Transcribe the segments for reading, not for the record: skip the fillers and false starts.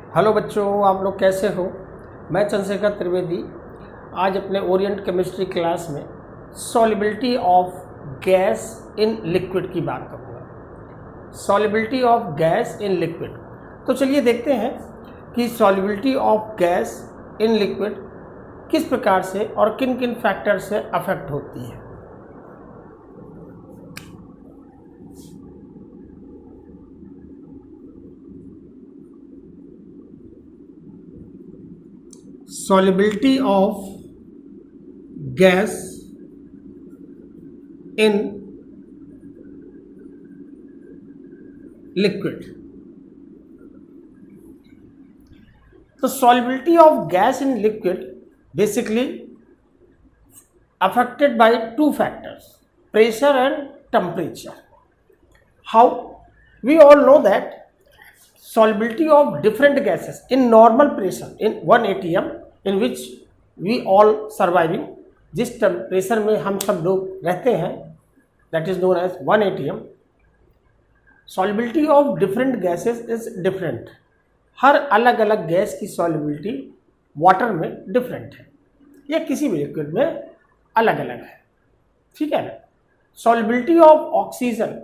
Hello बच्चों, आप लोग कैसे हो। मैं चंद्रशेखर त्रिवेदी आज अपने ओरिएंट केमिस्ट्री क्लास में solubility of gas in liquid की बात करूँगा। Solubility of gas in liquid. तो चलिए देखते हैं कि solubility of gas in liquid किस प्रकार से और किन किन फैक्टर से अफेक्ट होती है। Solubility of gas in liquid. So solubility of gas in liquid basically affected by two factors, pressure and temperature. How? We all know that solubility of different gases in normal pressure in 1 atm in which we all surviving, जिस temperature में हम सब लोग रहते हैं, that is known as 1 atm. solubility of different gases is different. हर अलग अलग gas की solubility वाटर में डिफरेंट है या किसी भी लिक्विड में अलग अलग है, ठीक है ना। solubility of ऑक्सीजन,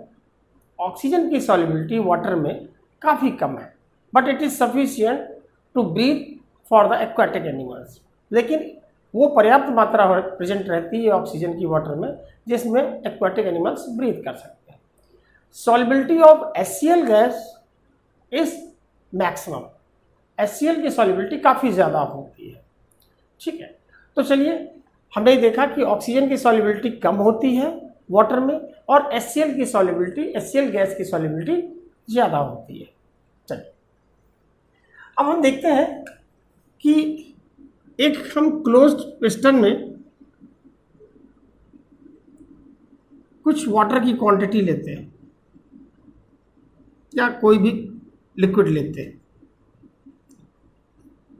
ऑक्सीजन की solubility वाटर में काफ़ी कम है, but it is sufficient to breathe for the aquatic animals. लेकिन वो पर्याप्त मात्रा प्रेजेंट रहती है ऑक्सीजन की वाटर में जिसमें एक्वाटिक एनिमल्स ब्रीथ कर सकते हैं। Solubility of HCl gas is maximum. HCl की सॉल्युबिलिटी काफ़ी ज़्यादा होती है, ठीक है। तो चलिए, हमने देखा कि ऑक्सीजन की सॉल्युबिलिटी कम होती है वाटर में और HCl की सॉल्युबिलिटी, HCl गैस की सॉल्युबिलिटी ज़्यादा होती है। चलिए अब हम देखते हैं कि एक हम क्लोज्ड पिस्टन में कुछ वाटर की क्वांटिटी लेते हैं या कोई भी लिक्विड लेते हैं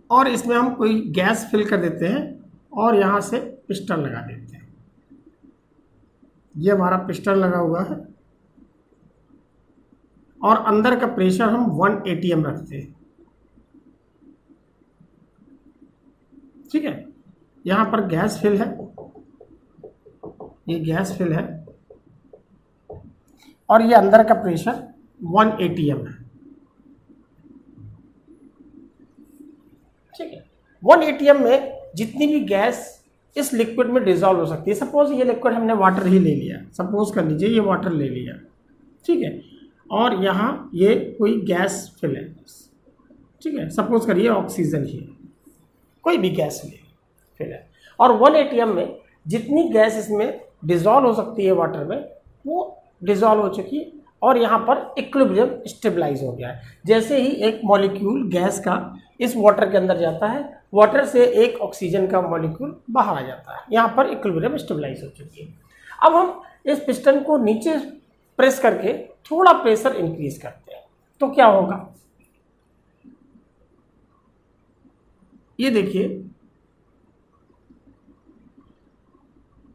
और इसमें हम कोई गैस फिल कर देते हैं और यहाँ से पिस्टन लगा देते हैं। ये हमारा पिस्टन लगा हुआ है और अंदर का प्रेशर हम 1 atm रखते हैं, ठीक है। यहाँ पर गैस फिल है, ये गैस फिल है और ये अंदर का प्रेशर 1 atm है, ठीक है। 1 atm में जितनी भी गैस इस लिक्विड में डिजॉल्व हो सकती है। सपोज ये लिक्विड हमने वाटर ही ले लिया, सपोज कर लीजिए ये वाटर ले लिया, ठीक है, और यहाँ ये कोई गैस फिल है, ठीक है। सपोज करिए ऑक्सीजन ही है, कोई भी गैस फिल है और 1 atm में जितनी गैस इसमें डिज़ोल्व हो सकती है वाटर में वो डिज़ोल्व हो चुकी है और यहाँ पर इक्विलिब्रियम स्टेबलाइज हो गया है। जैसे ही एक मॉलिक्यूल गैस का इस वाटर के अंदर जाता है, वाटर से एक ऑक्सीजन का मॉलिक्यूल बाहर आ जाता है, यहाँ पर इक्विलिब्रियम स्टेबलाइज हो चुकी है। अब हम इस पिस्टन को नीचे प्रेस करके थोड़ा प्रेशर इंक्रीज करते हैं तो क्या होगा, ये देखिए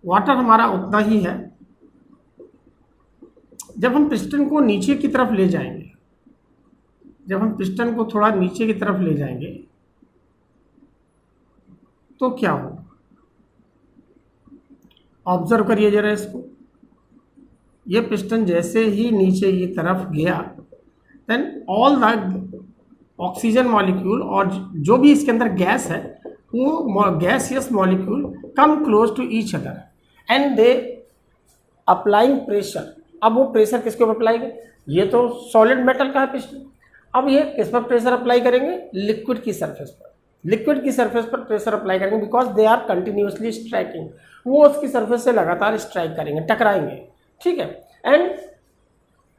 वाटर हमारा उतना ही है। जब हम पिस्टन को नीचे की तरफ ले जाएंगे, जब हम पिस्टन को थोड़ा नीचे की तरफ ले जाएंगे तो क्या होगा, ऑब्जर्व करिए जरा इसको। ये पिस्टन जैसे ही नीचे की तरफ गया, then all the oxygen molecule और जो भी इसके अंदर गैस है वो gaseous molecule come close to each other and they applying pressure. अब वो प्रेशर किसके ऊपर अप्लाई करेंगे, ये तो सॉलिड मेटल का है पिस्टन, अब ये किस पर प्रेशर अप्लाई करेंगे, लिक्विड की सरफेस पर। लिक्विड की सरफेस पर प्रेशर अप्लाई करेंगे because they are continuously striking, वो उसकी सरफेस से लगातार स्ट्राइक करेंगे, टकराएंगे, ठीक है। And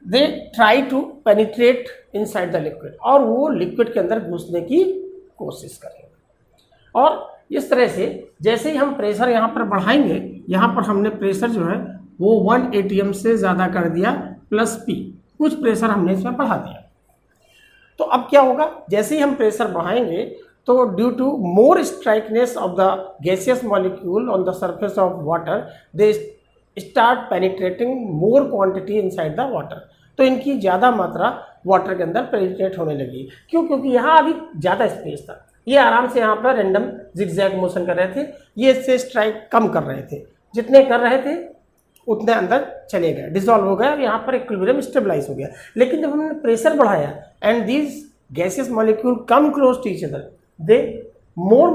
they try to penetrate inside the liquid, और वो लिक्विड के अंदर घुसने की कोशिश करेंगे। और इस तरह से जैसे ही हम प्रेशर यहाँ पर बढ़ाएंगे, यहाँ पर हमने प्रेशर जो है वो 1 atm से ज़्यादा कर दिया प्लस P, कुछ प्रेशर हमने इसमें बढ़ा दिया। तो अब क्या होगा, जैसे ही हम प्रेशर बढ़ाएंगे तो due to more strikeness of the gaseous molecule on the surface of water they start penetrating more quantity inside the water. तो इनकी ज़्यादा मात्रा वाटर के अंदर पेनिट्रेट होने लगी। क्यों? क्योंकि यहाँ अभी ज़्यादा स्पेस था, ये आराम से यहाँ पर रैंडम जिगजैग मोशन कर रहे थे, ये इससे स्ट्राइक कम कर रहे थे, जितने कर रहे थे उतने अंदर चले गए, डिसॉल्व हो गए, और यहाँ पर इक्विलिब्रियम स्टेबलाइज हो गया। लेकिन जब हमने प्रेशर बढ़ाया and these gases molecule come close to each other, they more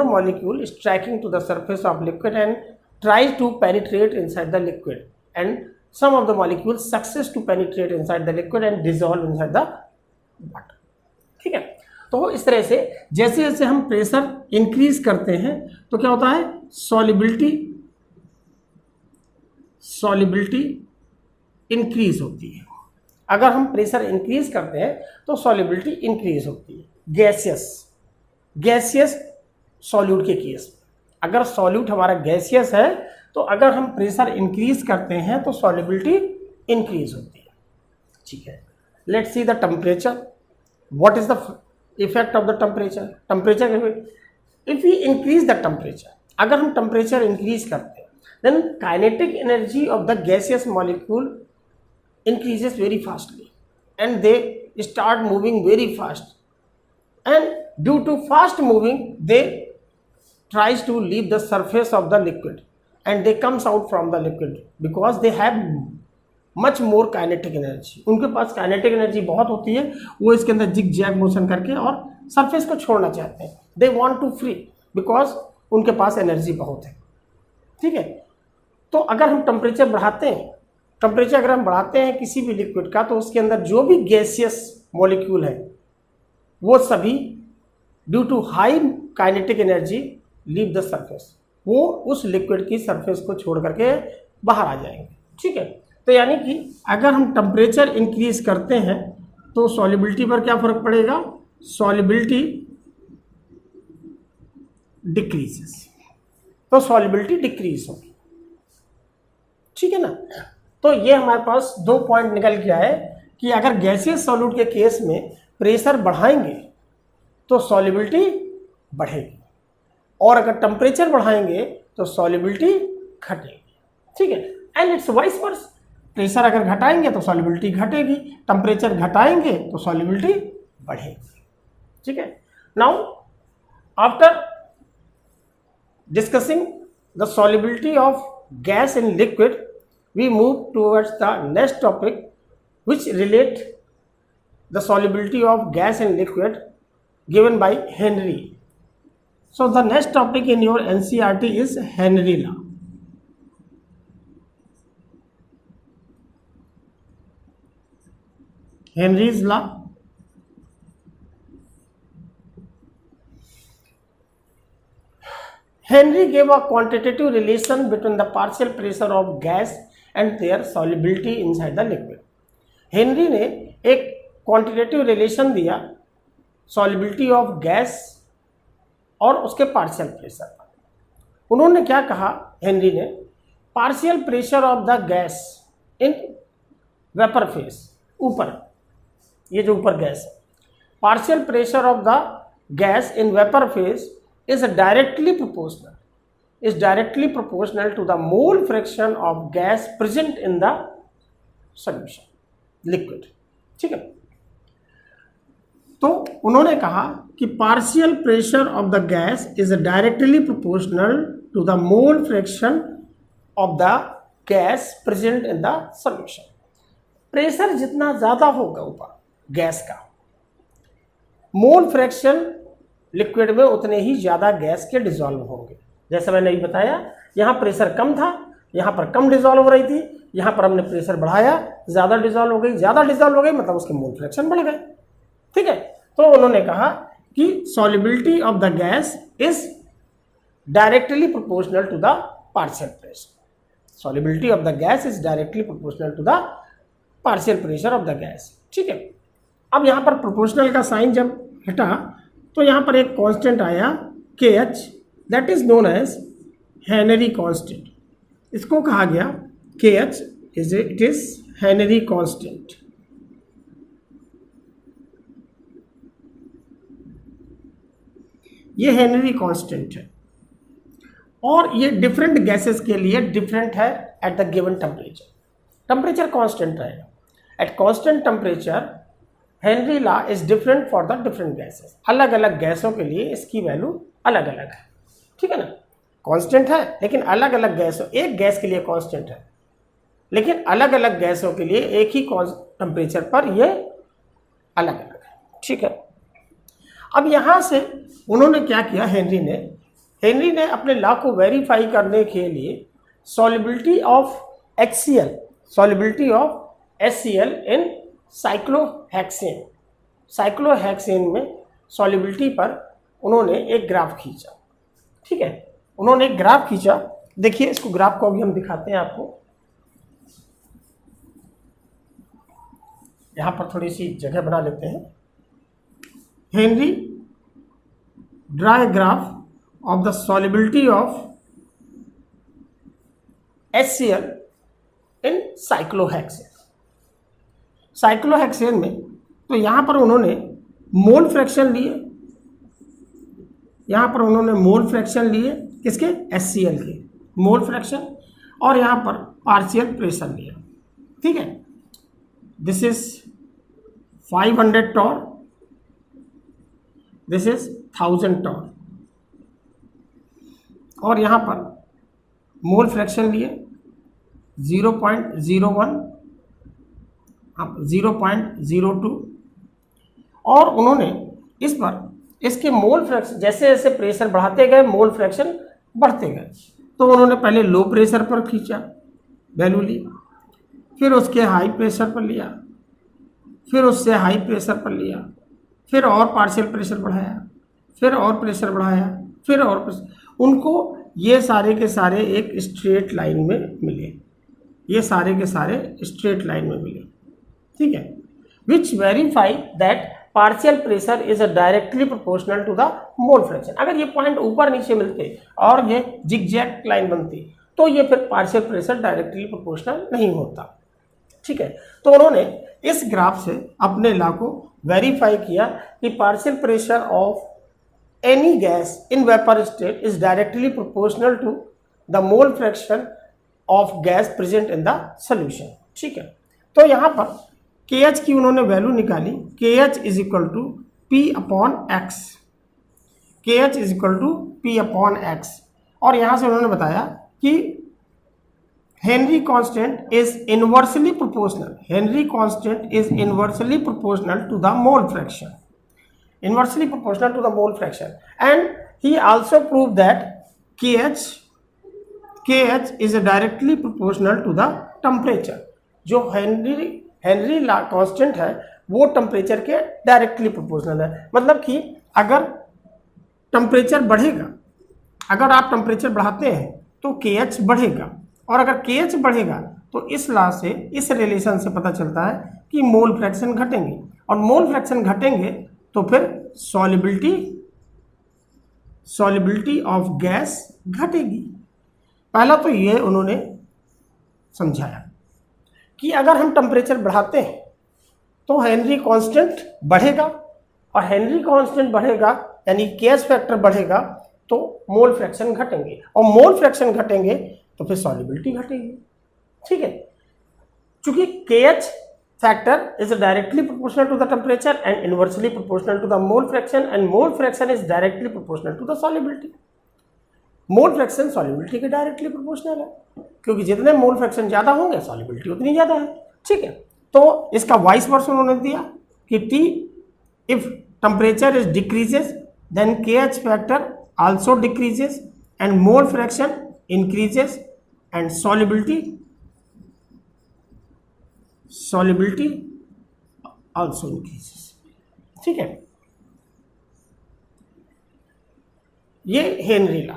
molecule striking to the surface of liquid and tries to penetrate inside the liquid, and some of the molecules success to penetrate inside the liquid and dissolve inside the water। ठीक है, तो इस तरह से जैसे जैसे हम pressure increase करते हैं तो क्या होता है, सॉलिबिलिटी इंक्रीज होती है। अगर हम प्रेशर इंक्रीज करते हैं तो सॉलिबिलिटी इंक्रीज होती है। गैसियस सॉल्यूट के केस में, अगर सॉल्यूट हमारा गैसियस है तो अगर हम प्रेशर इंक्रीज करते हैं तो सॉलिबिलिटी इंक्रीज होती है। ठीक है, let's see the temperature. What is the effect of the temperature if we increase the temperature, अगर हम टेम्परेचर इंक्रीज करते हैं then kinetic energy of the gaseous molecule increases very fastly and they start moving very fast, and due to fast moving they tries to leave the surface of the liquid and they comes out from the liquid because they have much more kinetic energy। उनके पास kinetic energy बहुत होती है, वो इसके अंदर zig zag motion करके और surface को छोड़ना चाहते हैं। They want to free because उनके पास एनर्जी बहुत है। ठीक है, तो अगर हम टेम्परेचर बढ़ाते हैं किसी भी लिक्विड का, तो उसके अंदर जो भी गैसियस मॉलिक्यूल है वो सभी due to high kinetic energy leave the surface, वो उस लिक्विड की सरफेस को छोड़ करके बाहर आ जाएंगे। ठीक है, तो यानी कि अगर हम टेम्परेचर इंक्रीज करते हैं तो सॉलिबिलिटी पर क्या फर्क पड़ेगा, सॉलिबिलिटी डिक्रीजेस, तो सॉलिबिलिटी डिक्रीज होगी। ठीक है ना, तो ये हमारे पास दो पॉइंट निकल गया है कि अगर गैसियस सॉल्यूट के केस में प्रेशर बढ़ाएंगे तो सॉलिबिलिटी बढ़ेगी, और अगर टेम्परेचर बढ़ाएंगे तो सॉलिबिलिटी घटेगी। ठीक है, and it's vice versa, pressure अगर घटाएंगे तो सॉलिबिलिटी घटेगी, टेम्परेचर घटाएंगे तो सॉलिबिलिटी बढ़ेगी। ठीक है, now after discussing the solubility of gas in liquid, we move towards the next topic which relate the solubility of gas and liquid given by Henry. So the next topic in your NCERT is Henry law। Henry's law। Henry gave a quantitative relation between the partial pressure of gas and their solubility inside the liquid। Henry ने एक quantitative relation दिया solubility of gas और उसके partial pressure पर। उन्होंने क्या कहा, Henry ने, partial pressure of the gas in vapour phase, ऊपर ये जो ऊपर गैस है, partial pressure of the gas in vapour phase is directly proportional to the mole fraction of gas present in the solution liquid। ठीक है, तो उन्होंने कहा कि partial pressure of the gas is directly proportional to the mole fraction of the gas present in the solution. Pressure जितना ज्यादा होगा ऊपर गैस का, मोल फ्रैक्शन लिक्विड में उतने ही ज़्यादा गैस के डिजॉल्व होंगे। जैसे मैंने अभी बताया, यहाँ प्रेशर कम था, यहाँ पर कम डिजॉल्व हो रही थी, यहाँ पर हमने प्रेशर बढ़ाया, ज़्यादा डिजॉल्व हो गई, मतलब उसके मोल फ्रैक्शन बढ़ गए। ठीक है, तो उन्होंने कहा कि solubility of the gas is directly proportional to the partial pressure. Solubility of the gas is directly proportional to the partial pressure of the gas. ठीक है, अब यहाँ पर प्रोपोर्शनल का साइन जब हटा तो यहाँ पर एक कांस्टेंट आया KH, that is known as Henry constant. इसको कहा गया KH it is Henry constant. ये हेनरी कांस्टेंट है और ये डिफरेंट गैसेस के लिए डिफरेंट है at the given temperature. Temperature constant रहेगा at constant temperature Henry law is different for the different gases. अलग अलग गैसों के लिए इसकी वैल्यू अलग अलग है, ठीक है ना। कांस्टेंट है लेकिन अलग अलग गैसों, एक गैस के लिए कांस्टेंट है लेकिन अलग अलग गैसों के लिए एक ही टेम्परेचर पर ये अलग अलग है, ठीक है। अब यहाँ से उन्होंने क्या किया, हेनरी ने अपने लॉ को वेरीफाई करने के लिए solubility of HCl in cyclohexane में सॉल्युबिलिटी पर उन्होंने एक ग्राफ खींचा, ठीक है। उन्होंने एक ग्राफ खींचा, देखिए इसको, ग्राफ को अभी हम दिखाते हैं आपको। यहां पर थोड़ी सी जगह बना लेते हैं। Henry draw a graph of the solubility of HCl in cyclohexane में। तो यहां पर उन्होंने मोल फ्रैक्शन लिए, यहां पर उन्होंने मोल फ्रैक्शन लिए किसके, HCl के मोल फ्रैक्शन, और यहां पर पार्शियल प्रेशर लिया, ठीक है। This is 500 torr, this is 1000 torr, और यहां पर मोल फ्रैक्शन लिए 0.01, 0.02, और उन्होंने इस पर इसके मोल फ्रैक्शन, जैसे जैसे प्रेशर बढ़ाते गए मोल फ्रैक्शन बढ़ते गए। तो उन्होंने पहले लो प्रेशर पर खींचा, वैल्यू ली, फिर उसके हाई प्रेशर पर लिया, फिर उससे हाई प्रेशर पर लिया, फिर और पार्शियल प्रेशर बढ़ाया, फिर और प्रेशर बढ़ाया, फिर और प्रेशर। उनको ये सारे के सारे एक स्ट्रेट लाइन में मिले, ये सारे के सारे स्ट्रेट लाइन में मिले, ठीक है। Which verify that partial pressure is directly proportional to the mole fraction. अगर ये पॉइंट ऊपर नीचे मिलते और ये जिगजैग लाइन बनती तो ये फिर पार्शियल प्रेशर डायरेक्टली प्रोपोर्शनल नहीं होता, ठीक है। तो उन्होंने इस ग्राफ से अपने लॉ को वेरीफाई किया कि partial pressure of any gas in vapour state is directly proportional to the mole fraction of gas present in the solution, ठीक है। तो यहाँ पर KH की उन्होंने वैल्यू निकाली, KH is equal to P upon X, KH is equal to P upon X, और यहाँ से उन्होंने बताया कि Henry constant is inversely proportional, Henry constant is inversely proportional to the mole fraction, inversely proportional to the mole fraction, and he also prove that KH is directly proportional to the temperature. जो Henry law constant है वो temperature के directly proportional है। मतलब कि अगर temperature बढ़ेगा, अगर आप टेम्परेचर बढ़ाते हैं तो KH बढ़ेगा, और अगर KH बढ़ेगा तो इस लॉ से, इस रिलेशन से पता चलता है कि मोल फ्रैक्शन घटेंगे, और मोल फ्रैक्शन घटेंगे तो फिर सॉल्युबिलिटी ऑफ गैस घटेगी। पहला तो ये उन्होंने समझाया कि अगर हम टेम्परेचर बढ़ाते हैं तो हेनरी कांस्टेंट बढ़ेगा, और हेनरी कांस्टेंट बढ़ेगा यानी KH फैक्टर बढ़ेगा तो मोल फ्रैक्शन घटेंगे, और मोल फ्रैक्शन घटेंगे तो फिर सॉल्युबिलिटी घटेगी, ठीक है। चूंकि KH factor is directly proportional to the temperature and inversely proportional to the mole fraction, and mole fraction is directly proportional to the solubility. Mole fraction solubility के directly proportional है, क्योंकि जितने मोल फ्रैक्शन ज़्यादा होंगे solubility उतनी ज़्यादा है, ठीक है। तो इसका वाइस वर्स उन्होंने दिया कि T if temperature is decreases then KH factor also decreases and mole fraction increases and solubility also increases, ठीक है। ये हेनरी लॉ,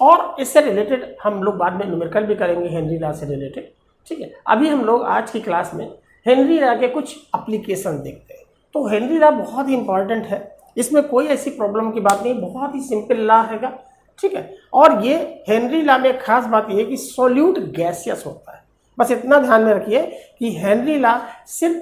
और इससे रिलेटेड हम लोग बाद में न्यूमेरिकल भी करेंगे हेनरी लॉ से रिलेटेड, ठीक है। अभी हम लोग आज की क्लास में हेनरी लॉ के कुछ एप्लीकेशन देखते हैं। तो हेनरी लॉ बहुत ही इंपॉर्टेंट है, इसमें कोई ऐसी प्रॉब्लम की बात नहीं, बहुत ही सिंपल लॉ हैगा, ठीक है। और ये हेनरी लॉ में खास बात यह है कि सॉल्यूट गैसियस होता है। बस इतना ध्यान में रखिए कि हेनरी लॉ सिर्फ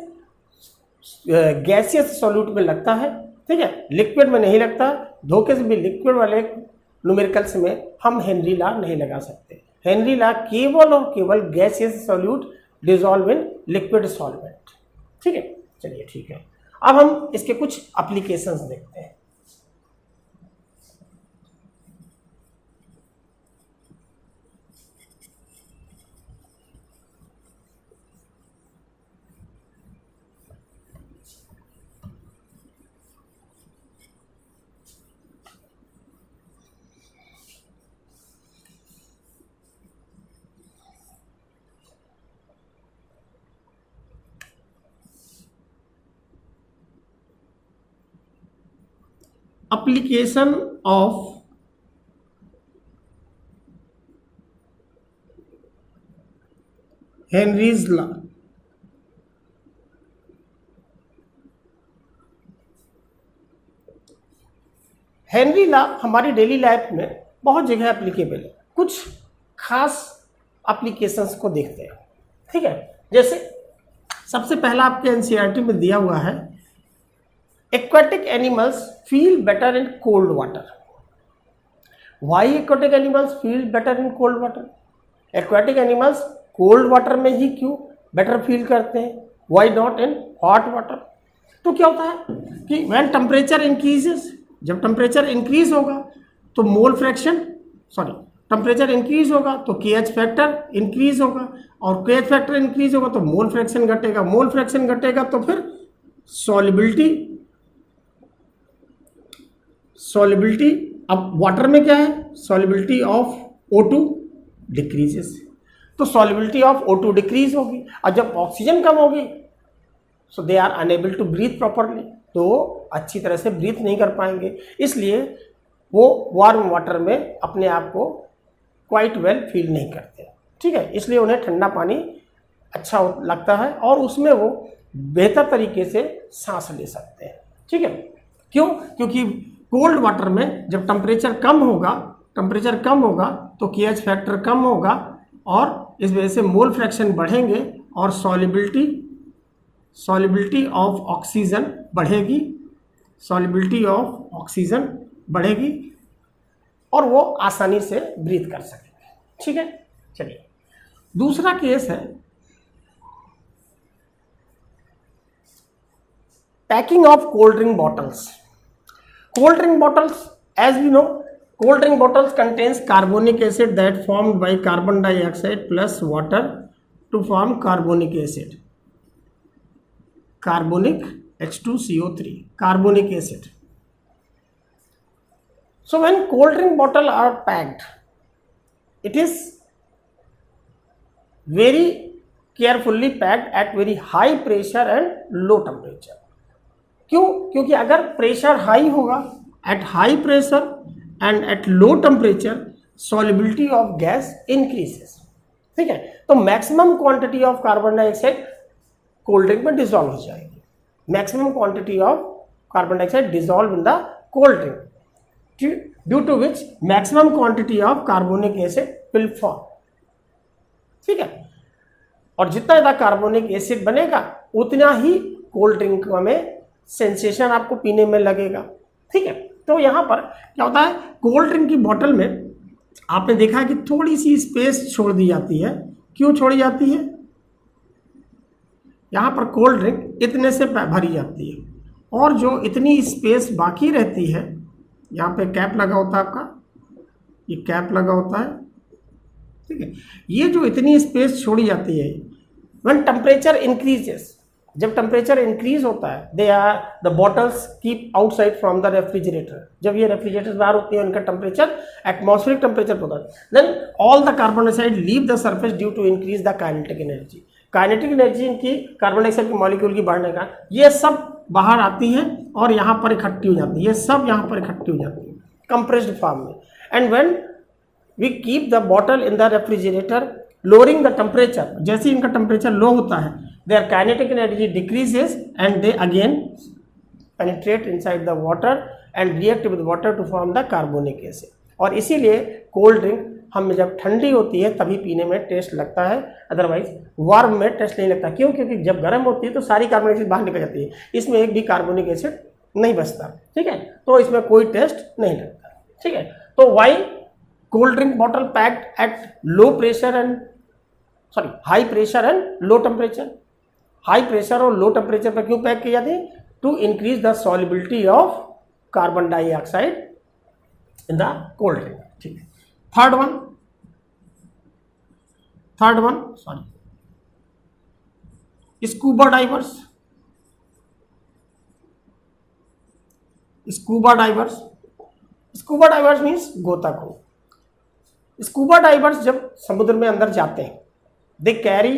गैसियस सॉल्यूट में लगता है, ठीक है, लिक्विड में नहीं लगता। धोखे से भी लिक्विड वाले न्यूमेरिकल्स में हम हेनरी लॉ नहीं लगा सकते। हेनरी लॉ केवल और केवल gaseous solute dissolve in liquid solvent. ठीक है, चलिए ठीक है। अब हम इसके कुछ एप्लीकेशंस देखते हैं। Application of Henry's law। Henry law हमारी डेली लाइफ में बहुत जगह एप्लीकेबल है। कुछ खास एप्लीकेशंस को देखते हैं। ठीक है, जैसे सबसे पहला आपके एनसीईआरटी में दिया हुआ है, aquatic animals feel better in cold water. Why aquatic animals feel better in cold water? Aquatic animals cold water में ही क्यों बेटर फील करते हैं, why not in hot water? तो क्या होता है कि व्हेन टेम्परेचर इंक्रीजेस, जब टेम्परेचर इंक्रीज होगा तो मोल फ्रैक्शन टेम्परेचर इंक्रीज होगा तो केएच फैक्टर इंक्रीज होगा, और केएच फैक्टर इंक्रीज होगा तो मोल फ्रैक्शन घटेगा, मोल फ्रैक्शन घटेगा तो फिर सॉल्युबिलिटी अब वाटर में क्या है, सॉल्युबिलिटी ऑफ O2 डिक्रीजेस, तो सॉल्युबिलिटी ऑफ O2 डिक्रीज होगी, और जब ऑक्सीजन कम होगी so they are unable to breathe properly, तो अच्छी तरह से ब्रीथ नहीं कर पाएंगे, इसलिए वो वार्म वाटर में अपने आप को क्वाइट वेल फील नहीं करते। ठीक है, इसलिए उन्हें ठंडा पानी अच्छा लगता है और उसमें वो बेहतर तरीके से सांस ले सकते हैं। ठीक है, क्यों? क्योंकि कोल्ड वाटर में जब टेम्परेचर कम होगा तो केएच फैक्टर कम होगा और इस वजह से मोल फ्रैक्शन बढ़ेंगे और सॉल्युबिलिटी ऑफ ऑक्सीजन बढ़ेगी और वो आसानी से ब्रीथ कर सकेंगे। ठीक है, चलिए दूसरा केस है packing of cold drink bottles. Cold drink bottles, as we know, cold drink bottles contains carbonic acid that formed by carbon dioxide plus water to form carbonic acid. Carbonic H2CO3, carbonic acid. So when cold drink bottle are packed, it is very carefully packed at very high pressure and low temperature. क्यों? क्योंकि अगर pressure high होगा, at high pressure and at low temperature solubility of gas increases. ठीक है, तो maximum quantity of carbon dioxide cold drink में dissolve हो जाएगी। Maximum quantity of carbon dioxide dissolve in the cold drink due to which maximum quantity of carbonic acid will form. ठीक है, और जितना ज़्यादा कार्बोनिक एसिड बनेगा उतना ही कोल्ड ड्रिंक में सेंसेशन आपको पीने में लगेगा। ठीक है, तो यहाँ पर क्या होता है, कोल्ड ड्रिंक की बोतल में आपने देखा है कि थोड़ी सी स्पेस छोड़ दी जाती है। क्यों छोड़ी जाती है? यहाँ पर कोल्ड ड्रिंक इतने से भरी जाती है और जो इतनी स्पेस बाकी रहती है, यहाँ पे कैप लगा होता है आपका, ये कैप लगा होता है। ठीक है, ये जो इतनी स्पेस छोड़ी जाती है व्हेन टेम्परेचर इंक्रीजेस, जब टेम्परेचर इंक्रीज होता है, they are the bottles keep outside from the refrigerator. जब ये रेफ्रिजरेटर बाहर होती है उनका टेम्परेचर एटमॉस्फेरिक टेम्परेचर होता है, then all the carbon dioxide leave the surface due to increase the kinetic energy. Kinetic energy इनकी कार्बन डाइऑक्साइड के मॉलिक्यूल की बढ़ने का, ये सब बाहर आती है और यहाँ पर इकट्ठी हो जाती है, ये सब यहाँ पर इकट्ठी हो जाती है कंप्रेस्ड फॉर्म में। And when we keep the bottle in the refrigerator lowering the temperature, जैसे इनका टेम्परेचर लो होता है their kinetic energy decreases and they again penetrate inside the water and react with water to form the carbonic acid। और इसीलिए cold drink हम जब ठंडी होती है तभी पीने में टेस्ट लगता है, अदरवाइज वार्म में टेस्ट नहीं लगता। क्यों? क्योंकि जब गर्म होती है तो सारी कार्बोनिक एसिड बाहर निकल जाती है, इसमें एक भी कार्बोनिक एसिड नहीं बचता। ठीक है, तो इसमें कोई टेस्ट नहीं लगता। ठीक है, तो why cold drink bottle packed at low pressure and sorry high pressure and low temperature. High pressure और लो टेम्परेचर पर क्यों पैक किए जाते हैं? To increase the solubility of carbon dioxide in the cold drink. ठीक है। Third one sorry scuba divers. Scuba divers means गोताखोर। Scuba divers जब समुद्र में अंदर जाते हैं, they carry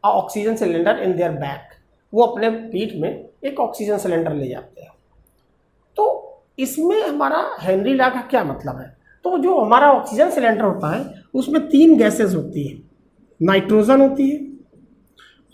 a oxygen cylinder in their back. वो अपने पीठ में एक ऑक्सीजन सिलेंडर ले जाते हैं। तो इसमें हमारा हेनरी लॉ का क्या मतलब है? तो जो हमारा ऑक्सीजन सिलेंडर होता है उसमें 3 गैसेस होती है, नाइट्रोजन होती है,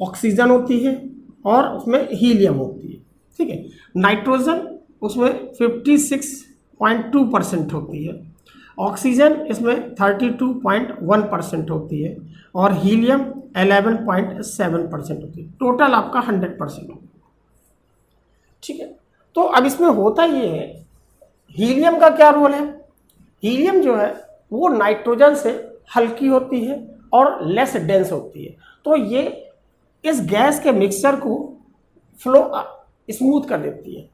ऑक्सीजन होती है और उसमें हीलियम होती है। ठीक है। नाइट्रोजन उसमें 56.2% होती है, ऑक्सीजन इसमें 32.1% होती है और हीलियम 11.7% होती है। टोटल आपका 100% होगा। ठीक है। तो अब इसमें होता ये है, हीलियम का क्या रोल है? हीलियम जो है वो नाइट्रोजन से हल्की होती है और लेस डेंस होती है। तो ये इस गैस के मिक्सचर को फ्लो स्मूथ कर देती है,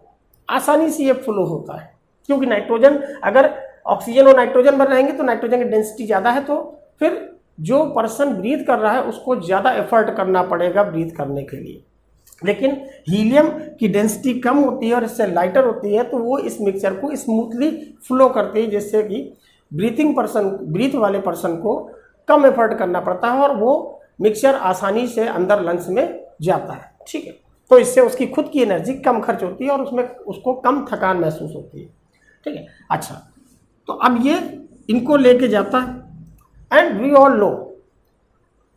आसानी से ये फ्लो होता है। क्योंकि नाइट्रोजन, अगर ऑक्सीजन और नाइट्रोजन बन रहेंगे तो नाइट्रोजन की डेंसिटी ज़्यादा है, तो फिर जो पर्सन ब्रीथ कर रहा है उसको ज़्यादा एफर्ट करना पड़ेगा ब्रीथ करने के लिए। लेकिन हीलियम की डेंसिटी कम होती है और इससे लाइटर होती है, तो वो इस मिक्सचर को स्मूथली फ्लो करती है, जिससे कि ब्रीथ वाले पर्सन को कम एफर्ट करना पड़ता है और वो मिक्सचर आसानी से अंदर लंग्स में जाता है। ठीक है। तो इससे उसकी खुद की एनर्जी कम खर्च होती है और उसमें उसको कम थकान महसूस होती है। ठीक है। अच्छा, तो अब ये इनको लेके जाता है। एंड वी ऑल नो,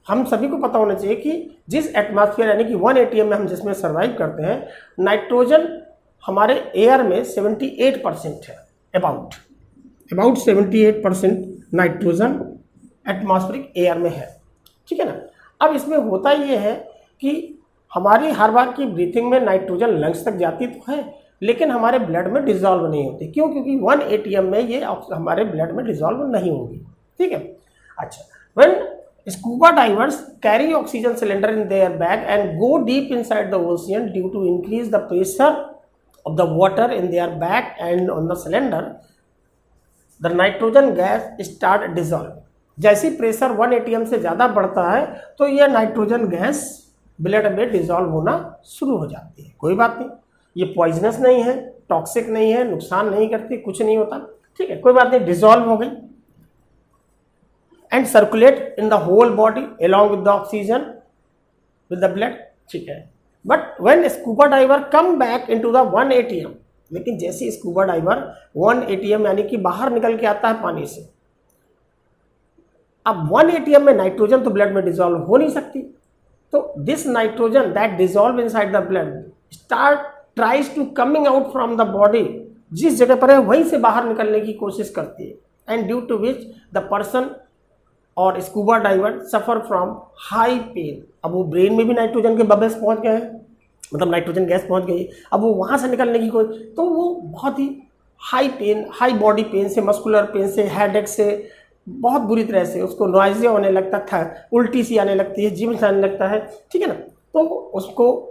हम सभी को पता होना चाहिए कि जिस एटमॉस्फेयर यानी कि 1 ATM में हम जिसमें सर्वाइव करते हैं, नाइट्रोजन हमारे एयर में 78% है, अबाउट 78% नाइट्रोजन एटमॉस्फेरिक एयर में है। ठीक है ना। अब इसमें होता ये है कि हमारी हर बार की ब्रीथिंग में नाइट्रोजन लंग्स तक जाती तो है, लेकिन हमारे ब्लड में डिजॉल्व नहीं होती। क्यों? क्योंकि 1 ATM में ये हमारे ब्लड में डिजॉल्व नहीं होगी। ठीक है। अच्छा, when scuba divers carry oxygen cylinder in their bag and go deep inside the ocean due to increase the pressure of the water in their bag and on the cylinder, the nitrogen gas start dissolve. जैसे pressure 1 ATM से ज़्यादा बढ़ता है तो यह nitrogen gas blood में dissolve होना शुरू हो जाती है। कोई बात नहीं, ये पॉइजनस नहीं है, टॉक्सिक नहीं है, नुकसान नहीं करती, कुछ नहीं होता। ठीक है, कोई बात नहीं, डिजॉल्व हो गई and circulate in the whole body along with the oxygen with the blood. ठीक है। But when scuba diver come back into the 1 ATM, लेकिन जैसे स्कूबा डाइवर 1 ATM यानी कि बाहर निकल के आता है पानी से, अब 1 ATM में नाइट्रोजन तो ब्लड में डिजॉल्व हो नहीं सकती, तो this nitrogen that dissolve inside the blood start tries to coming out from the body. जिस जगह पर है वहीं से बाहर निकलने की कोशिश करती है, and due to which the person और scuba diver suffer from high pain. अब वो ब्रेन में भी नाइट्रोजन के बबल्स पहुंच गए हैं, मतलब नाइट्रोजन गैस पहुंच गई, अब वो वहां से निकलने की कोशिश, तो वो बहुत ही high pain, high body pain से, मस्कुलर पेन से, हेडेक से, बहुत बुरी तरह से उसको नॉइजिया होने लगता था, उल्टी सी आने लगती है, जीवन से आने लगता है। ठीक है ना। तो उसको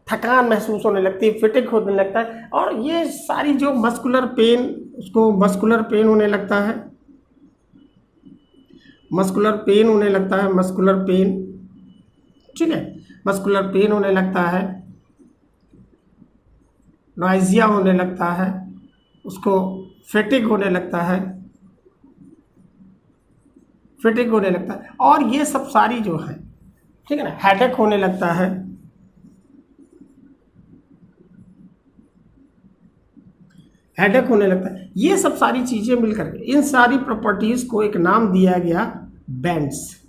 थकान महसूस होने लगती है, फिटिक होने लगता है, और ये सारी जो मस्कुलर पेन, उसको मस्कुलर पेन होने लगता है, मस्कुलर पेन होने लगता है, मस्कुलर पेन। ठीक है, मस्कुलर पेन होने लगता है, नॉइजिया होने लगता है, उसको फिटिक होने लगता है, फिटिक होने लगता है, और ये सब सारी जो है, ठीक है ना, हेडेक होने लगता है, हेडेक होने लगता है। ये सब सारी चीजें मिलकर के, इन सारी प्रॉपर्टीज को एक नाम दिया गया बैंड्स।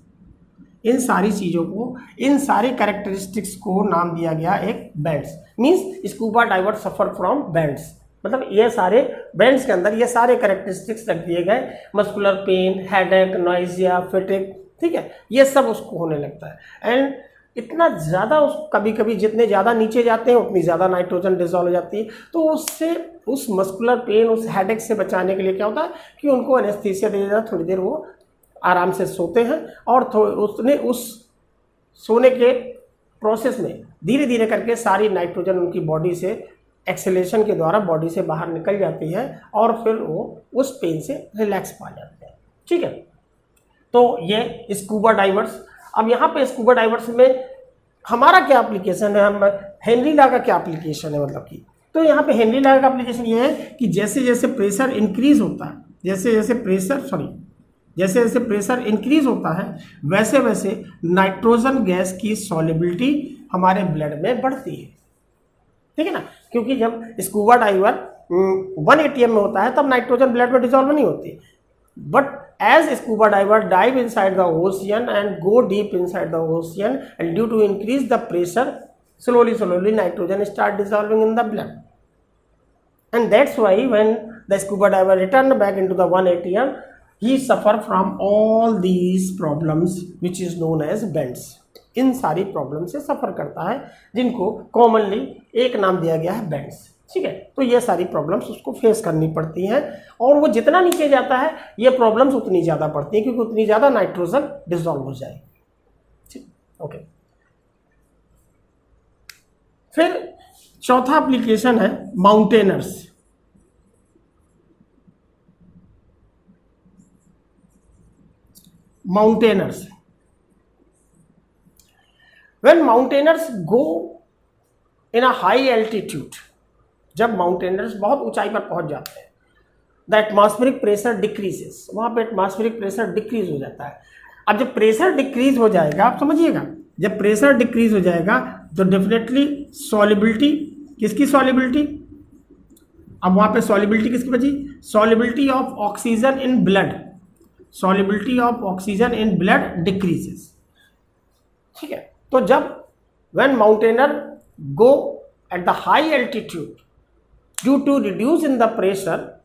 इन सारी चीजों को, इन सारी कैरेक्टरिस्टिक्स को नाम दिया गया एक bands. Means scuba diver suffer from bands, मतलब ये सारे बैंड्स के अंदर ये सारे कैरेक्टरिस्टिक्स रख दिए गए, मस्कुलर पेन, हेडेक, नॉइजिया, फिटिक। ठीक है, ये सब उसको होने लगता है। एंड इतना ज़्यादा कभी कभी जितने ज़्यादा नीचे जाते हैं उतनी ज़्यादा नाइट्रोजन डिजॉल्व हो जाती है। तो उससे, उस मस्कुलर पेन, उस हेडेक से बचाने के लिए क्या होता है कि उनको एनेस्थीसिया दे देता है, थोड़ी देर वो आराम से सोते हैं और उसने उस सोने के प्रोसेस में धीरे धीरे करके सारी नाइट्रोजन उनकी बॉडी से एक्सेलेशन के द्वारा बॉडी से बाहर निकल जाती है और फिर वो उस पेन से रिलैक्स पा जाते हैं। ठीक है, तो ये स्कूबा डाइवर्स। अब यहाँ पे स्कूबा डाइवर्स में हमारा क्या एप्लीकेशन है, हम हेनरी लॉ का क्या एप्लीकेशन है, मतलब कि तो यहाँ पे हेनरी लॉ का एप्लीकेशन ये है कि जैसे जैसे प्रेशर इंक्रीज होता है, जैसे जैसे प्रेशर इंक्रीज होता है वैसे वैसे नाइट्रोजन गैस की सॉल्युबिलिटी हमारे ब्लड में बढ़ती है। ठीक है ना, क्योंकि जब स्कूबा डाइवर 1 atm में होता है तब नाइट्रोजन ब्लड में डिसॉल्व नहीं होती, but as scuba diver dive inside the ocean and go deep inside the ocean, and due to increase the pressure, slowly nitrogen start dissolving in the blood, and that's why when the scuba diver return back into the 1 atm, he suffer from all these problems which is known as bends। इन सारी problem से सफ़र करता है जिनको commonly एक नाम दिया गया है बेंड्स। ठीक है, तो ये सारी प्रॉब्लम्स उसको फेस करनी पड़ती हैं और वो जितना नीचे जाता है ये प्रॉब्लम्स उतनी ज़्यादा पड़ती हैं क्योंकि उतनी ज़्यादा नाइट्रोजन डिसॉल्व हो जाएगी। ठीक, ओके। फिर चौथा एप्लीकेशन है mountaineers. When mountaineers go in a high altitude, जब माउंटेनर्स बहुत ऊंचाई पर पहुंच जाते हैं, द एटमॉस्फेरिक प्रेशर डिक्रीजेस, वहाँ पे एटमॉस्फेरिक प्रेशर डिक्रीज हो जाता है। अब जब प्रेशर डिक्रीज हो जाएगा, आप समझिएगा, जब प्रेशर डिक्रीज हो जाएगा तो डेफिनेटली सॉल्युबिलिटी, किसकी सॉल्युबिलिटी, अब वहाँ पे सॉल्युबिलिटी किसकी बची, solubility of oxygen in blood, solubility of oxygen in blood decreases. ठीक है, तो जब when mountaineer go at the high altitude due to reduce in the pressure,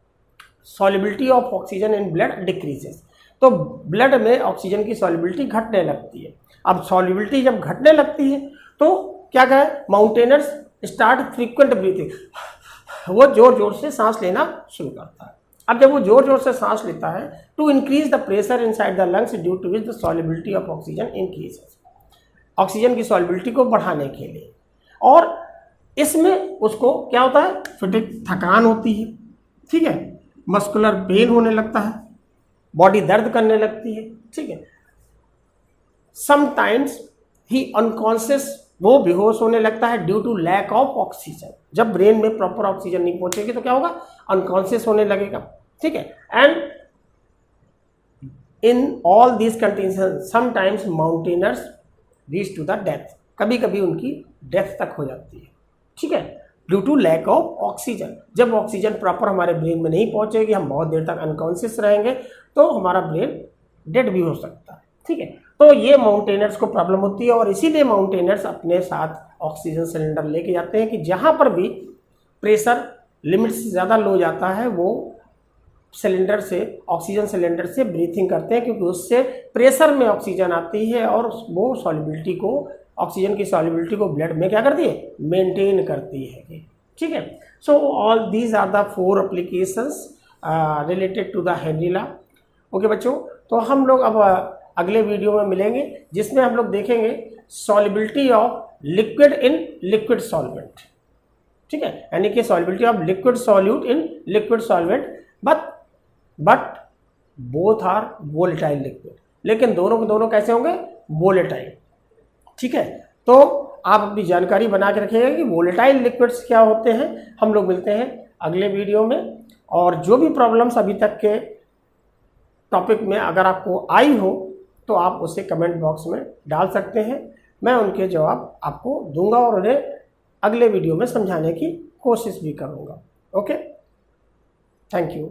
solubility of oxygen in blood decreases, तो blood में oxygen की solubility घटने लगती है। अब सॉल्युबिलिटी जब घटने लगती है तो क्या कहें, माउंटेनर्स स्टार्ट फ्रीक्वेंट ब्रीथिंग, वो जोर जोर से सांस लेना शुरू करता है। अब जब वो जोर जोर से सांस लेता है to increase the pressure inside the lungs due to which the solubility of oxygen increases, oxygen की सॉल्युबिलिटी को बढ़ाने के लिए। और इसमें उसको क्या होता है, फिटिक, थकान होती है। ठीक है, मस्कुलर पेन होने लगता है, बॉडी दर्द करने लगती है। ठीक है, समटाइम्स ही अनकॉन्शियस, वो बेहोश होने लगता है due to lack of oxygen. जब ब्रेन में प्रॉपर ऑक्सीजन नहीं पहुंचेगी तो क्या होगा, अनकॉन्शियस होने लगेगा। ठीक है, and in all this condition sometimes mountaineers reach to the death, कभी कभी उनकी डेथ तक हो जाती है। ठीक है, due to lack of oxygen, जब ऑक्सीजन प्रॉपर हमारे ब्रेन में नहीं पहुंचेगी, हम बहुत देर तक अनकॉन्शियस रहेंगे तो हमारा ब्रेन डेड भी हो सकता है। ठीक है, तो ये माउंटेनर्स को प्रॉब्लम होती है और इसीलिए माउंटेनर्स अपने साथ ऑक्सीजन सिलेंडर लेके जाते हैं कि जहाँ पर भी प्रेशर लिमिट से ज़्यादा लो जाता है वो सिलेंडर से, ऑक्सीजन सिलेंडर से ब्रीथिंग करते हैं, क्योंकि उससे प्रेशर में ऑक्सीजन आती है और वो सॉल्युबिलिटी को, ऑक्सीजन की सॉल्युबिलिटी को ब्लड में क्या करती है, मेंटेन करती है। ठीक है, so all these are the 4 applications related to the Henry law. Okay बच्चों, तो हम लोग अब अगले वीडियो में मिलेंगे जिसमें हम लोग देखेंगे solubility of liquid in liquid solvent. ठीक है, यानी कि solubility of liquid solute in liquid solvent, but both are volatile liquid, लेकिन दोनों के दोनों कैसे होंगे, वोलेटाइल। ठीक है, तो आप अपनी जानकारी बना के रखिएगा कि वोलेटाइल लिक्विड्स क्या होते हैं। हम लोग मिलते हैं अगले वीडियो में, और जो भी प्रॉब्लम्स अभी तक के टॉपिक में अगर आपको आई हो तो आप उसे कमेंट बॉक्स में डाल सकते हैं, मैं उनके जवाब आपको दूंगा और उन्हें अगले वीडियो में समझाने की कोशिश भी करूंगा। Okay, thank you.